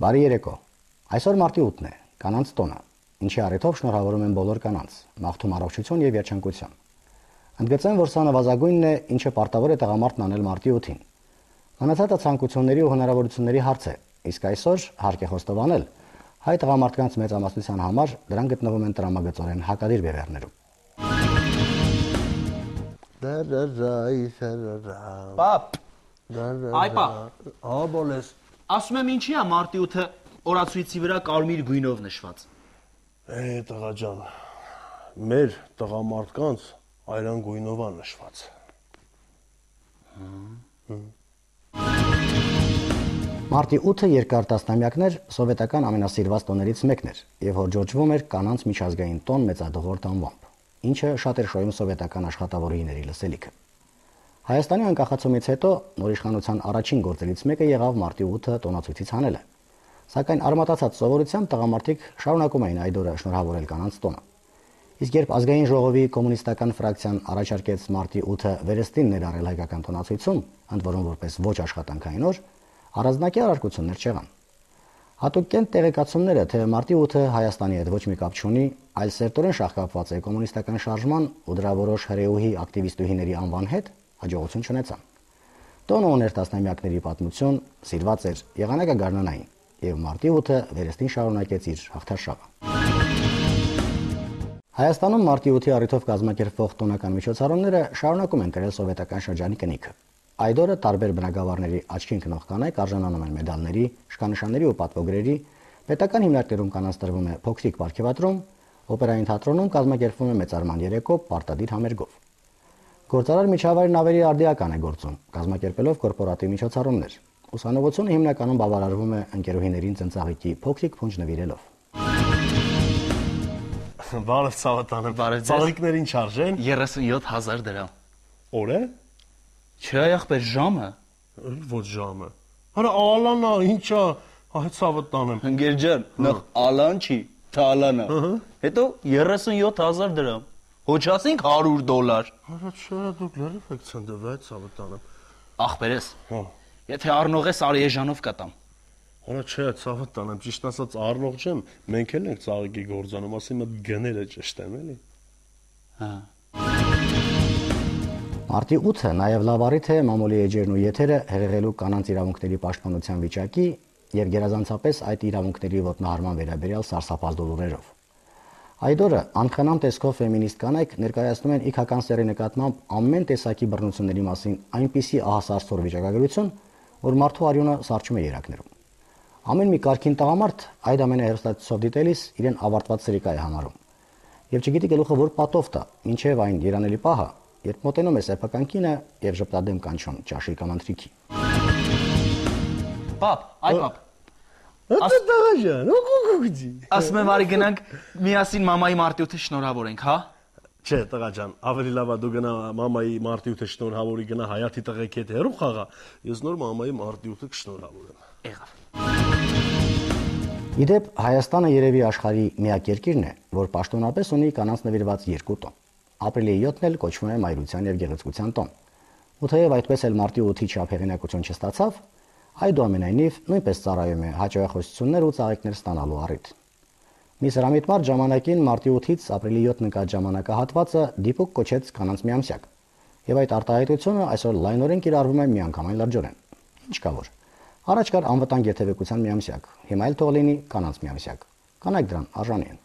Բարի երեկո։ Այսօր մարտի 8-ն է, կանանց տոնը, ինչի առիթով շնորհավորում եմ բոլոր կանանց, մաղթում առողջություն եւ երջանկություն։ Ընդգծեմ, որ սա նվազագույնն է, ինչը պարտավոր է տղամարդն անել մարտի 8-ին։ Մնացածը ցանկությունների ու հնարավորությունների հարց է, իսկ այսօր հարկ է խոստովանել, հայ տղամարդկանց մեծամասնության համար դրանք գտնվում են տրամագծորեն հակադիր բևեռներում։ Պապ, այ պապ, Աբոլես, ասում եմ ինչի է մարտի 8-ը օրացույցի վրա կարմիր գույնով նշված։ տղա ջան, մեր տղամարդկանց այրան գույնով է նշված։ Մարտի 8-ը երկար տասնամյակներ սովետական ամենասիրված տոներից մեկն էր եւ հորջորջվում էր կանանց միջազգային տոն մեծադղորդ անվամբ, ինչը շատ էր շոյում սովետական աշխատավորիների լսելիքը։ Հայաստանի անկախացումից հետո նոր իշխանության առաջին գործերից մեկը եղավ մարտի 8-ը տոնացույցից հանելը։ Սակայն արմատացած սովորությամբ տղամարդիկ շարունակում էին այդ օրը շնորհավորել կանանց տոնը։ Իսկ երբ ազգային ժողովի կոմունիստական ֆրակցիան առաջարկեց մարտի 8-ը վերստին ներառել հայկական տոնացույցում, ընդ որում որպես ոչ աշխատանքային օր, առանձնակի առարկություններ չեղան։ Հատուկ կենտ տեղեկացումները, թե մարտի 8-ը Հայաստանի հետ ոչ մի կապ չունի, այլ սերտորեն շահկապված է կոմունիստական շարժման ու դրա որոշ հրեուհի ակտիվիստուհիների անվան հետ, հաջողություն չունեցան։ Տոնը ուներ տասնամյակների պատմություն, սիրված էր եղանակը գարնանային, եւ մարտի 8-ը վերստին շարունակեց իր հաղթարշավը։ Հայաստանում մարտի 8-ի առիթով կազմակերպվող տոնական միջոցառումները շարունակում են կրել սովետական շրջանի կնիքը։ Այդ օրը տարբեր բնակավարների աչքին քնող կանայք արժանանում են մեդալների, շքանշանների ու պատվոգրերի, պետական հիմնարկներում կանանց տրվում է փոքրիկ պարգևատրում, օպերային թատրոնում կազմակերպվում է մեծարման երեկո պարտադիր համերգով։ Գործարար միջավայրն ավելի արդիական է գործում, կազմակերպելով կորպորատիվ միջոցառումներ։ Ուսանողությունը հիմնականում բավարարվում է ընկերուհիներին ծնծաղիկի փոքրիկ փունջ նվիրելով։ Բարև Սավատանը, ծաղիկներ ինչ արժեն։ 37,000 դրամ։ Օր է։ Չէ, ախպեր, ժամը։ Ոչ ժամը։ Հələ ալանա, ինչա, այ Սավատանը։ Ընկեր ջան, նախ ալան չի, թալանա։ Հետո 37,000 դրամ։ Ոչ ասենք $100։ Հələ չէ, դուք լրիվ եք ցնդվել Սավատանը։ Ախպերես։ Եթե առնող ես Արիեժանով կտամ։ Հələ չէ, Սավատանը, ճիշտ ասած առնող չեմ, մենք էլ ենք ծաղիկի գործանում, ասի մտ գները ճիշտ եմ, էլի։ Հա։ Մարտի 8-ը նաև լավ առիթ է մամուլի էջերն ու եթերը հեղեղելու կանանց իրավունքների պաշտպանության վիճակի եւ գերազանցապես այդ իրավունքների ոտնահարման վերաբերյալ սարսափազդու լուրերով։ Այդ օրը անխնամ տեսքով ֆեմինիստ կանայք ներկայացնում են իքական սերի նկատմամբ ամեն տեսակի բռնությունների մասին այնպիսի ահասարսոր վիճակագրություն, որ մարդու արյունը սառչում է երակներում։ Ամեն մի կարգին տղամարդ այդ ամենը հերոստատուսով դիտելիս իրեն ավարտված սրիկա է համարում։ Եվ չգիտի գլուխը որ պատով տա, ինչև այն երանելի պահը, երբ մոտենում է սեփական կինը եւ ժպտադեմ կանչում ճաշի կամ ընթրիքի։ Պապ, այ պապ։ Ո՞ւր դաժան, ո՞ղուղուջի։ Ասում եմ արի գնանք միասին մամայի մարտի 8-ը շնորհավորենք, հա։ Չէ, տղա ջան, ավելի լավ է դու գնա մամայի մարտի 8-ը շնորհավորի գնա Հայաթի տղեքի հետ հեռու խաղա, ես նոր մամայի մարտի 8-ը կշնորհավորեմ։ Եղավ։ Իդեպ Հայաստանը երևի աշխարհի միակ երկիրն է, որ պաշտոնապես ունի կանանց նվիրված 2 տոն։ Ապրիլի 7-ն էլ կոչվում է մայրության եւ գեղեցկության տոն։ Ու թեև այդպես էլ մարտի 8-ի չափ հեղինակություն չստացավ, այդուամենայնիվ նույնպես ծառայում է հաջողախոսություններ ու ծաղիկներ ստանալու առիթ։ Մի սրամիտ ժամանակին մարտի 8-ից ապրիլի 7-ն ընկած ժամանակահատվածը դիպուկ կոչեց կանանց միամսյակ։ Եվ այդ արտահայտությունը այսօր լայնորեն կիրառվում է միանգամայն լրջորեն։ Ինչ կա որ։ Առաջ կար անվտանգ երթևեկության միամսյակ, հիմա էլ թող լինի կանանց միամսյակ։ Կանայք դրան արժանի են։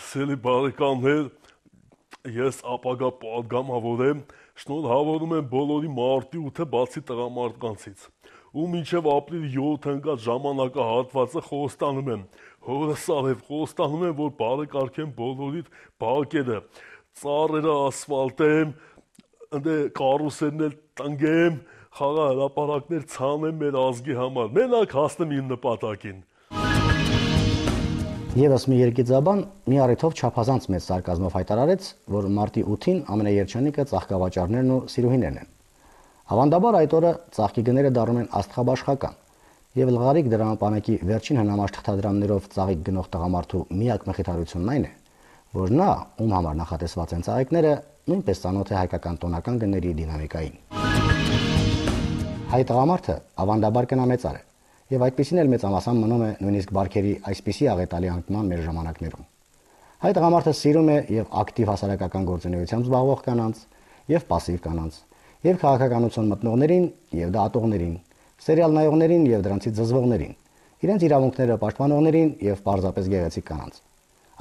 Սիրելի բարեկամներ, ես ապագա պատգամավոր եմ, շնորհավորում եմ բոլորի մարտի 8-ը բացի տղամարդկանցից։ Ու մինչև ապրիլի 7 ընկած ժամանակահատվածը խոստանում եմ, հորս արև խոստանում եմ, որ բարեկարգեմ բոլորիդ բակերը, ծառերը ասֆալտեմ, կարուսելն էլ տնկեմ, խաղահրապարակներ ցանեմ մեր ազգի համար, մենակ հասնեմ իմ նպատակին։ Եվս մի երգիծաբան մի առիթով չափազանց մեծ սարկազմով հայտարարեց, որ մարտի 8-ին ամենաերջանիկը ծաղկավաճառներն ու սիրուհիներն են։ Հավանդաբար այդ օրը ծաղկի գները դառնում են աստղաբաշխական, եւ լղարիկ դրամապանակի վերջին հնամաշ թղթադրամներով ծաղիկ գնող տղամարդու միակ մխիթարությունն այն է, որ նա, ում համար նախատեսված են ծաղիկները, նույնպես ծանոթ է հայկական տոնական գների դինամիկային։ Հայ տղամարդը ավանդաբար կնամեծար է, եւ այդպեսին էլ մեծամասամբ մնում է նույնիսկ բարքերի այսպիսի աղետալի անկման մեր ժամանակներում։ Հայ տղամարդը սիրում է եւ ակտիվ հասարակական գործունեությամբ զբաղվող կանանց, եւ пассив կանանց, եւ քաղաքականություն մտնողներին եւ դատողներին, սերիալ նայողներին եւ դրանցից զզվողներին, իրենց իրավունքները պաշտպանողներին եւ պարզապես գեղեցիկ կանանց։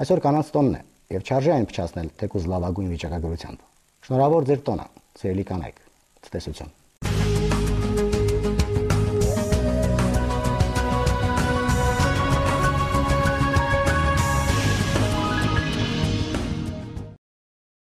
Այսօր կանանց տոնն է եւ չարժե այն փչացնել թեկուզ լավագույն վիճակագրությամբ։ Շնորհավոր ձեր տոնը, սիրելի կանայք, ցտեսություն։